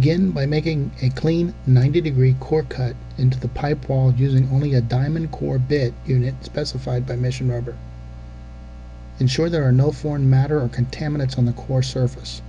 Begin by making a clean 90-degree core cut into the pipe wall using only a diamond core bit unit specified by Mission Rubber. Ensure there are no foreign matter or contaminants on the core surface.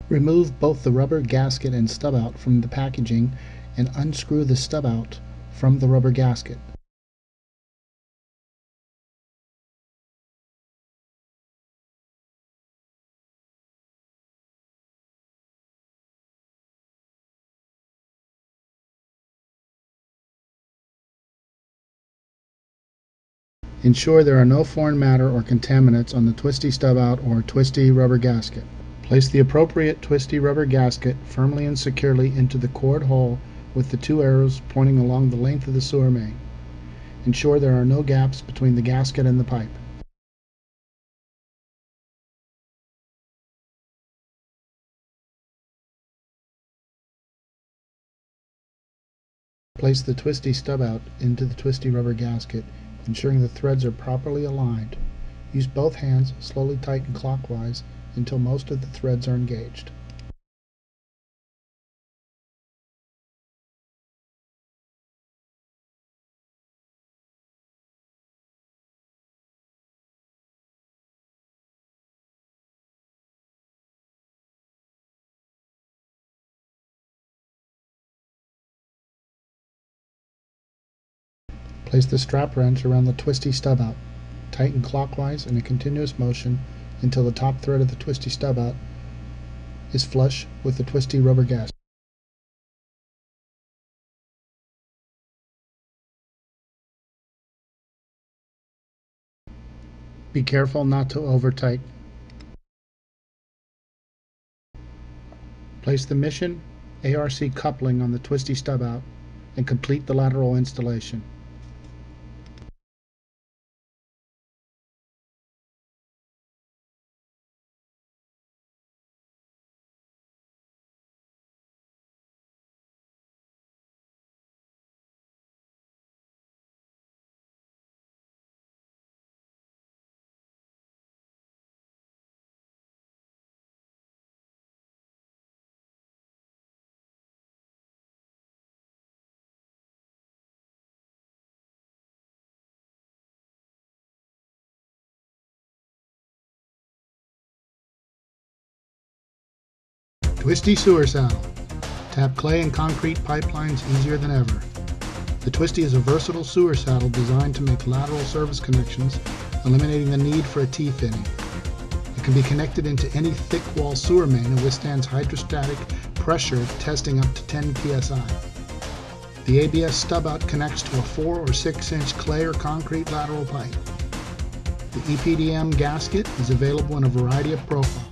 Remove both the rubber gasket and stub out from the packaging and unscrew the stub out from the rubber gasket. Ensure there are no foreign matter or contaminants on the TwisTee stub out or TwisTee rubber gasket. Place the appropriate TwisTee rubber gasket firmly and securely into the cored hole with the two arrows pointing along the length of the sewer main. Ensure there are no gaps between the gasket and the pipe. Place the TwisTee stub out into the TwisTee rubber gasket, ensuring the threads are properly aligned. Use both hands, slowly tighten clockwise until most of the threads are engaged. Place the strap wrench around the TwisTee stub out. Tighten clockwise in a continuous motion until the top thread of the TwisTee stub out is flush with the TwisTee rubber gasket. Be careful not to over-tighten. Place the Mission ARC coupling on the TwisTee stub out and complete the lateral installation. TwisTee sewer saddle. Tap clay and concrete pipelines easier than ever. The TwisTee is a versatile sewer saddle designed to make lateral service connections, eliminating the need for a T-fitting. It can be connected into any thick wall sewer main and withstands hydrostatic pressure testing up to 10 psi. The ABS stub out connects to a 4 or 6 inch clay or concrete lateral pipe. The EPDM gasket is available in a variety of profiles.